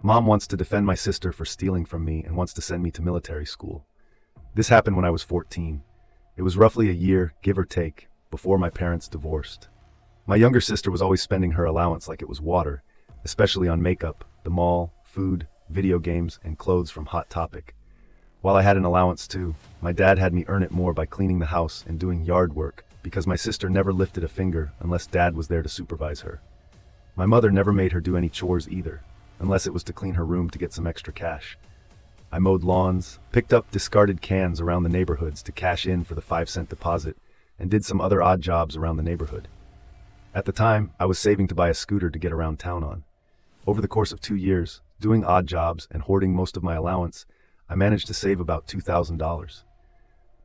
Mom wants to defend my sister for stealing from me and wants to send me to military school. This happened when I was 14. It was roughly a year, give or take, before my parents divorced. My younger sister was always spending her allowance like it was water, especially on makeup, the mall, food, video games, and clothes from Hot Topic. While I had an allowance too, my dad had me earn it more by cleaning the house and doing yard work because my sister never lifted a finger unless dad was there to supervise her. My mother never made her do any chores either, unless it was to clean her room to get some extra cash. I mowed lawns, picked up discarded cans around the neighborhoods to cash in for the 5-cent deposit, and did some other odd jobs around the neighborhood. At the time, I was saving to buy a scooter to get around town on. Over the course of 2 years, doing odd jobs and hoarding most of my allowance, I managed to save about $2,000.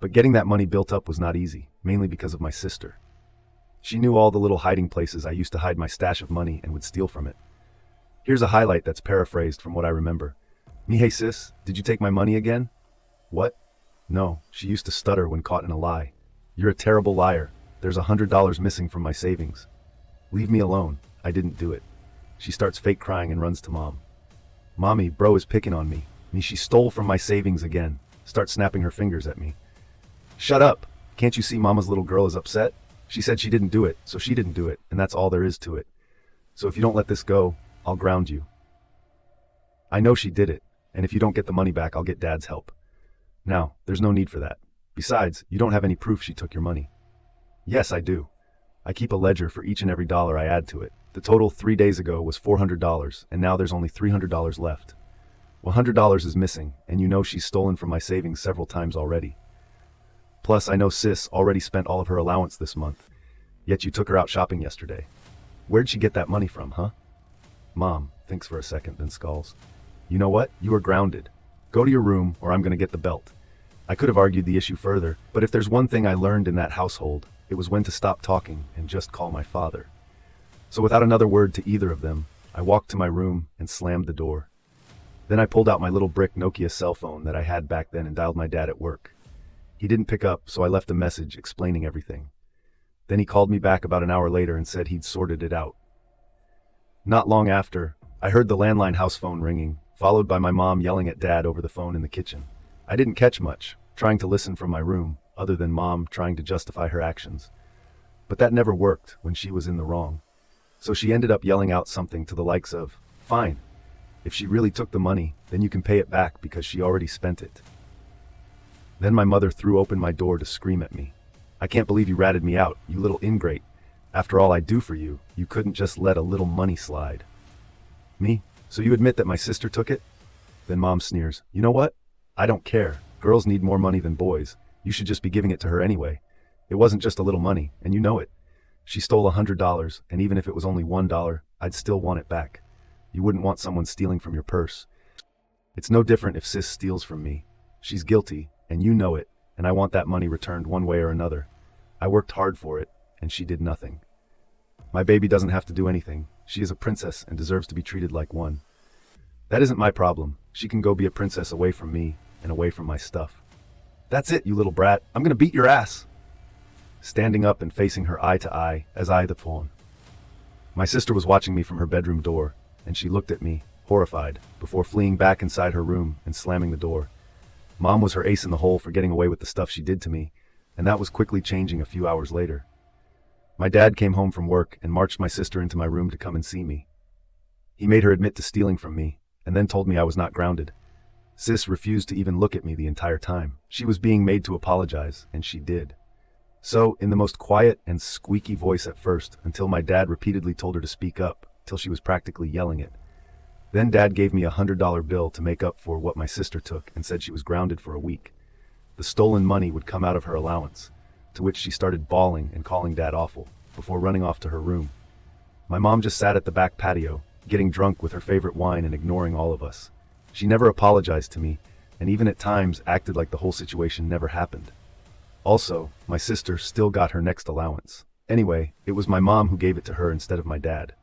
But getting that money built up was not easy, mainly because of my sister. She knew all the little hiding places I used to hide my stash of money and would steal from it. Here's a highlight that's paraphrased from what I remember. "Me, hey sis, did you take my money again?" "What?" "No," she used to stutter when caught in a lie. "You're a terrible liar. There's $100 missing from my savings." "Leave me alone. I didn't do it." She starts fake crying and runs to mom. "Mommy, bro is picking on me. She stole from my savings again." Starts snapping her fingers at me. "Shut up. Can't you see mama's little girl is upset? She said she didn't do it, so she didn't do it, and that's all there is to it. So if you don't let this go, I'll ground you. I know she did it, and if you don't get the money back, I'll get dad's help. Now, there's no need for that. Besides, you don't have any proof she took your money." "Yes, I do. I keep a ledger for each and every dollar I add to it. The total 3 days ago was $400, and now there's only $300 left. $100 is missing, and you know she's stolen from my savings several times already. Plus, I know sis already spent all of her allowance this month, yet you took her out shopping yesterday. Where'd she get that money from, huh?" Mom thinks for a second, then scolds. "You know what? You are grounded. Go to your room, or I'm going to get the belt." I could have argued the issue further, but if there's one thing I learned in that household, it was when to stop talking and just call my father. So without another word to either of them, I walked to my room and slammed the door. Then I pulled out my little brick Nokia cell phone that I had back then and dialed my dad at work. He didn't pick up, so I left a message explaining everything. Then he called me back about an hour later and said he'd sorted it out. Not long after, I heard the landline house phone ringing, followed by my mom yelling at dad over the phone in the kitchen. I didn't catch much, trying to listen from my room, other than mom trying to justify her actions. But that never worked when she was in the wrong. So she ended up yelling out something to the likes of, "Fine. If she really took the money, then you can pay it back because she already spent it." Then my mother threw open my door to scream at me. "I can't believe you ratted me out, you little ingrate. After all I do for you, you couldn't just let a little money slide." Me? "So you admit that my sister took it?" Then mom sneers, "You know what? I don't care. Girls need more money than boys. You should just be giving it to her anyway. It wasn't just a little money, and you know it. She stole $100, and even if it was only $1, I'd still want it back. You wouldn't want someone stealing from your purse. It's no different if sis steals from me. She's guilty, and you know it, and I want that money returned one way or another. I worked hard for it, and she did nothing. My baby doesn't have to do anything. She is a princess and deserves to be treated like one. That isn't my problem. She can go be a princess away from me and away from my stuff. That's it, you little brat. I'm gonna beat your ass." Standing up and facing her eye to eye as I the phone. My sister was watching me from her bedroom door, and she looked at me, horrified, before fleeing back inside her room and slamming the door. Mom was her ace in the hole for getting away with the stuff she did to me, and that was quickly changing a few hours later. My dad came home from work and marched my sister into my room to come and see me. He made her admit to stealing from me, and then told me I was not grounded. Sis refused to even look at me the entire time. She was being made to apologize, and she did. So, in the most quiet and squeaky voice at first, until my dad repeatedly told her to speak up, till she was practically yelling it. Then dad gave me a $100 bill to make up for what my sister took and said she was grounded for a week. The stolen money would come out of her allowance, to which she started bawling and calling dad awful, before running off to her room. My mom just sat at the back patio, getting drunk with her favorite wine and ignoring all of us. She never apologized to me, and even at times acted like the whole situation never happened. Also, my sister still got her next allowance. Anyway, it was my mom who gave it to her instead of my dad.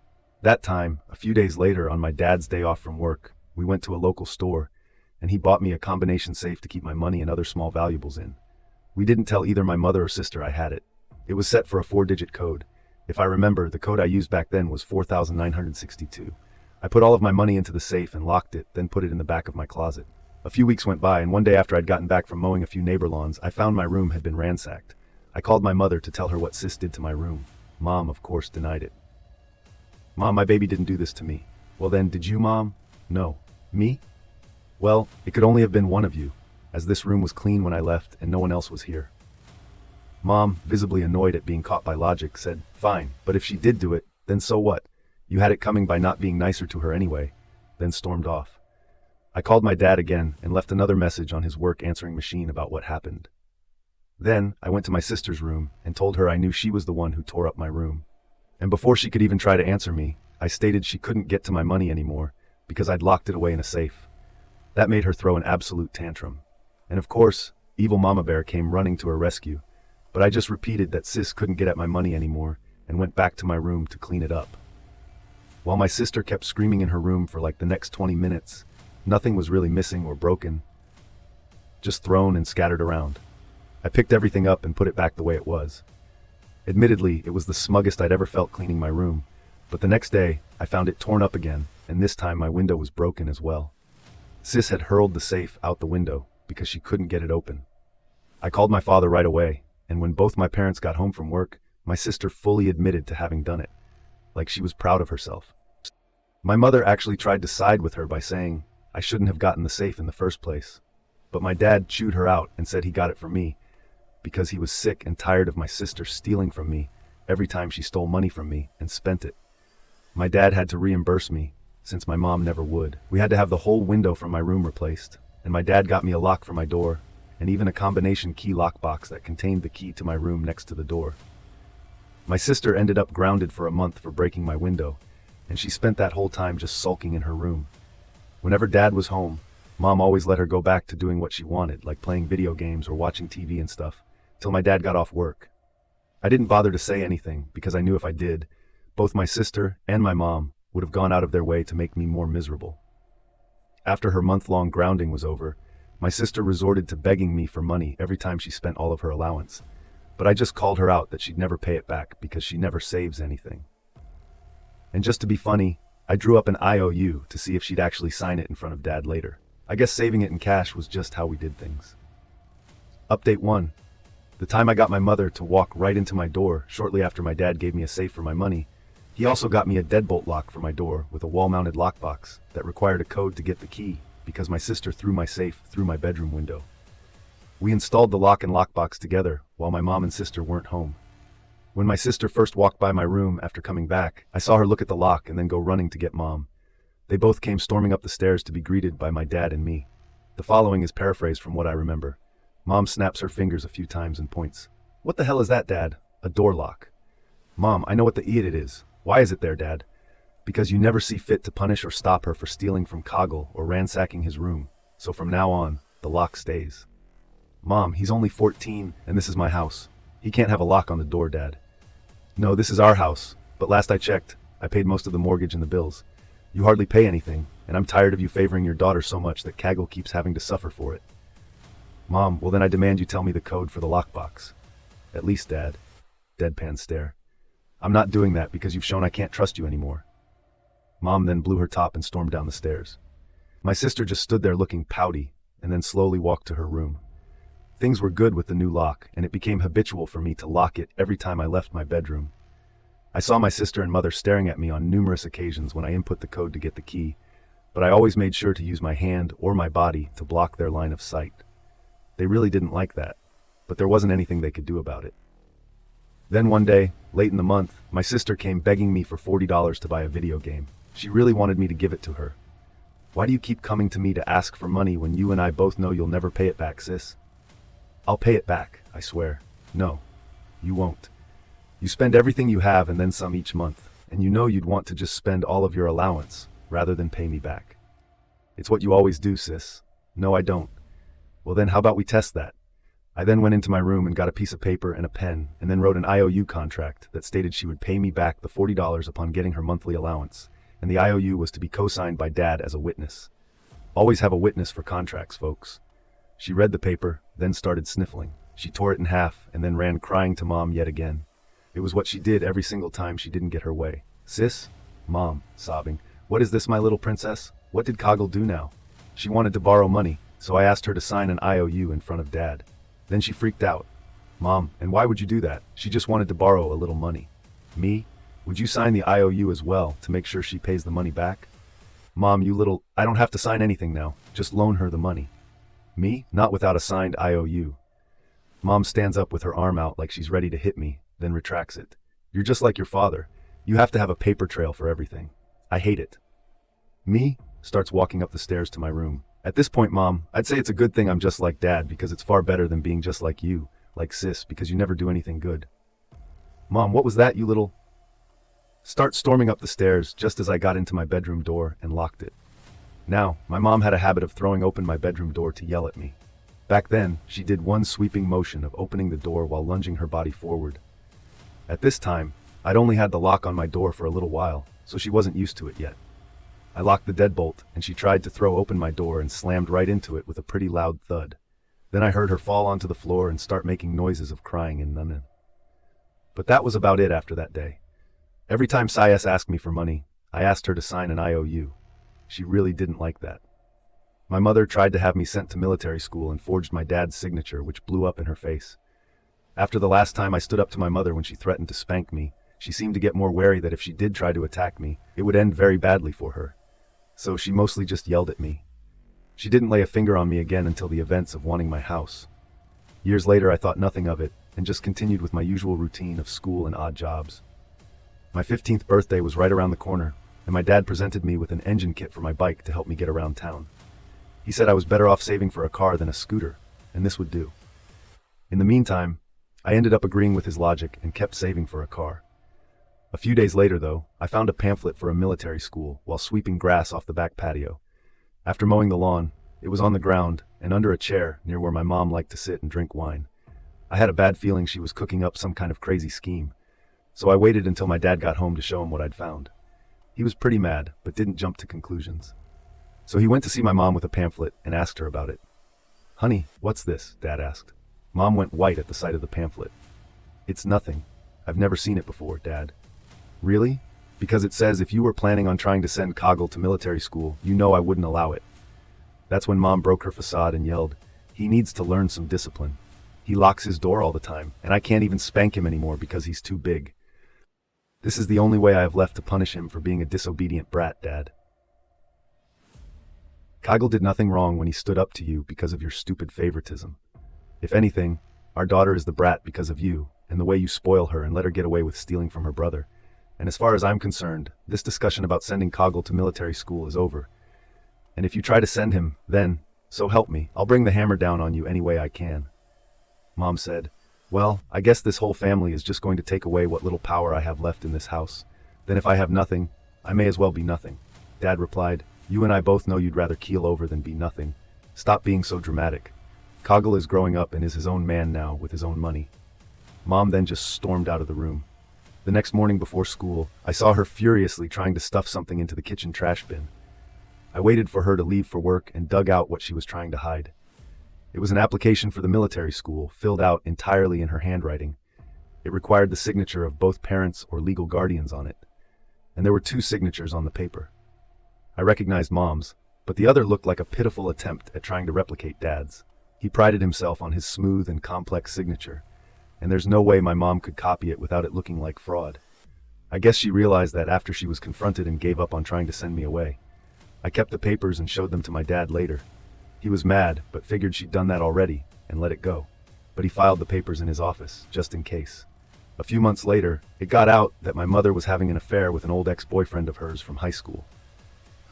That time, a few days later on my dad's day off from work, we went to a local store, and he bought me a combination safe to keep my money and other small valuables in. We didn't tell either my mother or sister I had it. It was set for a 4-digit code. If I remember, the code I used back then was 4962. I put all of my money into the safe and locked it, then put it in the back of my closet. A few weeks went by, and one day after I'd gotten back from mowing a few neighbor lawns, I found my room had been ransacked. I called my mother to tell her what sis did to my room. Mom, of course, denied it. Mom, my baby didn't do this to me. Well then, did you, Mom? No. Me? Well, it could only have been one of you, as this room was clean when I left and no one else was here. Mom, visibly annoyed at being caught by logic, said, fine, but if she did do it, then so what? You had it coming by not being nicer to her anyway, then stormed off. I called my dad again and left another message on his work answering machine about what happened. Then, I went to my sister's room and told her I knew she was the one who tore up my room. And before she could even try to answer me, I stated she couldn't get to my money anymore because I'd locked it away in a safe. That made her throw an absolute tantrum. And of course, evil Mama Bear came running to her rescue, but I just repeated that sis couldn't get at my money anymore and went back to my room to clean it up. While my sister kept screaming in her room for like the next 20 minutes, nothing was really missing or broken, just thrown and scattered around. I picked everything up and put it back the way it was. Admittedly, it was the smuggest I'd ever felt cleaning my room, but the next day, I found it torn up again, and this time my window was broken as well. Sis had hurled the safe out the window because she couldn't get it open. I called my father right away, and when both my parents got home from work, my sister fully admitted to having done it, like she was proud of herself. My mother actually tried to side with her by saying I shouldn't have gotten the safe in the first place, but my dad chewed her out and said he got it for me, because he was sick and tired of my sister stealing from me every time she stole money from me and spent it. My dad had to reimburse me, since my mom never would. We had to have the whole window from my room replaced, and my dad got me a lock for my door, and even a combination key lockbox that contained the key to my room next to the door. My sister ended up grounded for a month for breaking my window, and she spent that whole time just sulking in her room. Whenever Dad was home, Mom always let her go back to doing what she wanted, like playing video games or watching TV and stuff, till my dad got off work. I didn't bother to say anything because I knew if I did, both my sister and my mom would have gone out of their way to make me more miserable. After her month-long grounding was over, my sister resorted to begging me for money every time she spent all of her allowance, but I just called her out that she'd never pay it back because she never saves anything. And just to be funny, I drew up an IOU to see if she'd actually sign it in front of Dad later. I guess saving it in cash was just how we did things. Update 1. The time I got my mother to walk right into my door shortly after my dad gave me a safe for my money, he also got me a deadbolt lock for my door with a wall-mounted lockbox that required a code to get the key because my sister threw my safe through my bedroom window. We installed the lock and lockbox together while my mom and sister weren't home. When my sister first walked by my room after coming back, I saw her look at the lock and then go running to get Mom. They both came storming up the stairs to be greeted by my dad and me. The following is paraphrased from what I remember. Mom snaps her fingers a few times and points. What the hell is that, Dad? A door lock. Mom, I know what the idiot it is. Why is it there, Dad? Because you never see fit to punish or stop her for stealing from Coggle or ransacking his room. So from now on, the lock stays. Mom, he's only 14 and this is my house. He can't have a lock on the door, Dad. No, this is our house, but last I checked, I paid most of the mortgage and the bills. You hardly pay anything, and I'm tired of you favoring your daughter so much that Coggle keeps having to suffer for it. Mom, well then I demand you tell me the code for the lockbox. At least, Dad. Deadpan stare. I'm not doing that because you've shown I can't trust you anymore. Mom then blew her top and stormed down the stairs. My sister just stood there looking pouty, and then slowly walked to her room. Things were good with the new lock, and it became habitual for me to lock it every time I left my bedroom. I saw my sister and mother staring at me on numerous occasions when I input the code to get the key, but I always made sure to use my hand or my body to block their line of sight. They really didn't like that, but there wasn't anything they could do about it. Then one day, late in the month, my sister came begging me for $40 to buy a video game. She really wanted me to give it to her. Why do you keep coming to me to ask for money when you and I both know you'll never pay it back, sis? I'll pay it back, I swear. No, you won't. You spend everything you have and then some each month, and you know you'd want to just spend all of your allowance rather than pay me back. It's what you always do, sis. No, I don't. Well then, how about we test that? I then went into my room and got a piece of paper and a pen, and then wrote an IOU contract that stated she would pay me back the $40 upon getting her monthly allowance, and the IOU was to be co-signed by Dad as a witness. Always have a witness for contracts, folks. She read the paper, then started sniffling. She tore it in half, and then ran crying to Mom yet again. It was what she did every single time she didn't get her way. Sis? Mom, sobbing. What is this, my little princess? What did Coggle do now? She wanted to borrow money, so I asked her to sign an IOU in front of Dad. Then she freaked out. Mom, and why would you do that? She just wanted to borrow a little money. Me? Would you sign the IOU as well to make sure she pays the money back? Mom, I don't have to sign anything now. Just loan her the money. Me? Not without a signed IOU. Mom stands up with her arm out like she's ready to hit me, then retracts it. You're just like your father. You have to have a paper trail for everything. I hate it. Me? Starts walking up the stairs to my room. At this point, Mom, I'd say it's a good thing I'm just like Dad because it's far better than being just like you, like Sis, because you never do anything good. Mom, what was that, you little... Start storming up the stairs just as I got into my bedroom door and locked it. Now, my mom had a habit of throwing open my bedroom door to yell at me. Back then, she did one sweeping motion of opening the door while lunging her body forward. At this time, I'd only had the lock on my door for a little while, so she wasn't used to it yet. I locked the deadbolt, and she tried to throw open my door and slammed right into it with a pretty loud thud. Then I heard her fall onto the floor and start making noises of crying and numbing. But that was about it after that day. Every time Sayas asked me for money, I asked her to sign an IOU. She really didn't like that. My mother tried to have me sent to military school and forged my dad's signature, which blew up in her face. After the last time I stood up to my mother when she threatened to spank me, she seemed to get more wary that if she did try to attack me, it would end very badly for her. So she mostly just yelled at me. She didn't lay a finger on me again until the events of wanting my house. Years later, I thought nothing of it and just continued with my usual routine of school and odd jobs. My 15th birthday was right around the corner, and my dad presented me with an engine kit for my bike to help me get around town. He said I was better off saving for a car than a scooter, and this would do. In the meantime, I ended up agreeing with his logic and kept saving for a car. A few days later, though, I found a pamphlet for a military school while sweeping grass off the back patio. After mowing the lawn, it was on the ground and under a chair near where my mom liked to sit and drink wine. I had a bad feeling she was cooking up some kind of crazy scheme, so I waited until my dad got home to show him what I'd found. He was pretty mad, but didn't jump to conclusions. So he went to see my mom with a pamphlet and asked her about it. "Honey, what's this?" Dad asked. Mom went white at the sight of the pamphlet. "It's nothing. I've never seen it before, Dad." "Really? Because it says if you were planning on trying to send Coggle to military school, you know I wouldn't allow it." That's when Mom broke her facade and yelled, "He needs to learn some discipline. He locks his door all the time, and I can't even spank him anymore because he's too big. This is the only way I have left to punish him for being a disobedient brat, Dad." Coggle did nothing wrong when he stood up to you because of your stupid favoritism. If anything, our daughter is the brat because of you and the way you spoil her and let her get away with stealing from her brother. And as far as I'm concerned, this discussion about sending Coggle to military school is over. And if you try to send him, then, so help me, I'll bring the hammer down on you any way I can. Mom said, "Well, I guess this whole family is just going to take away what little power I have left in this house. Then if I have nothing, I may as well be nothing." Dad replied, "You and I both know you'd rather keel over than be nothing. Stop being so dramatic. Coggle is growing up and is his own man now with his own money." Mom then just stormed out of the room. The next morning before school, I saw her furiously trying to stuff something into the kitchen trash bin. I waited for her to leave for work and dug out what she was trying to hide. It was an application for the military school, filled out entirely in her handwriting. It required the signature of both parents or legal guardians on it, and there were 2 signatures on the paper. I recognized Mom's, but the other looked like a pitiful attempt at trying to replicate Dad's. He prided himself on his smooth and complex signature, and there's no way my mom could copy it without it looking like fraud. I guess she realized that after she was confronted and gave up on trying to send me away. I kept the papers and showed them to my dad later. He was mad, but figured she'd done that already and let it go. But he filed the papers in his office, just in case. A few months later, it got out that my mother was having an affair with an old ex-boyfriend of hers from high school.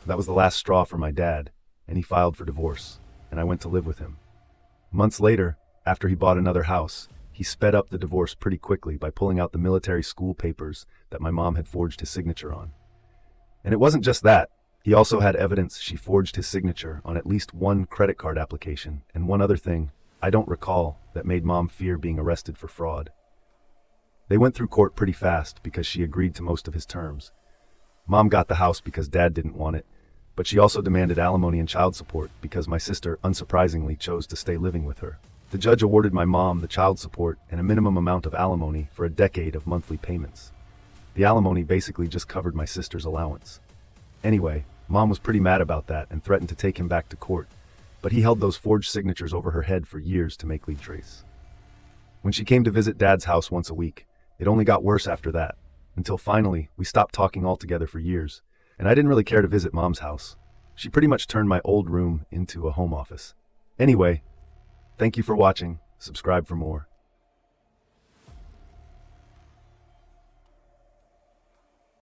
That was the last straw for my dad, and he filed for divorce, and I went to live with him. Months later, after he bought another house, he sped up the divorce pretty quickly by pulling out the military school papers that my mom had forged his signature on. And it wasn't just that. He also had evidence she forged his signature on at least one credit card application and one other thing I don't recall that made Mom fear being arrested for fraud. They went through court pretty fast because she agreed to most of his terms. Mom got the house because Dad didn't want it, but she also demanded alimony and child support because my sister, unsurprisingly, chose to stay living with her. The judge awarded my mom the child support and a minimum amount of alimony for a decade of monthly payments. The alimony basically just covered my sister's allowance. Anyway, Mom was pretty mad about that and threatened to take him back to court, but he held those forged signatures over her head for years to make leave trace. When she came to visit Dad's house once a week, it only got worse after that, until finally we stopped talking altogether for years, and I didn't really care to visit Mom's house. She pretty much turned my old room into a home office. Anyway, thank you for watching. Subscribe for more.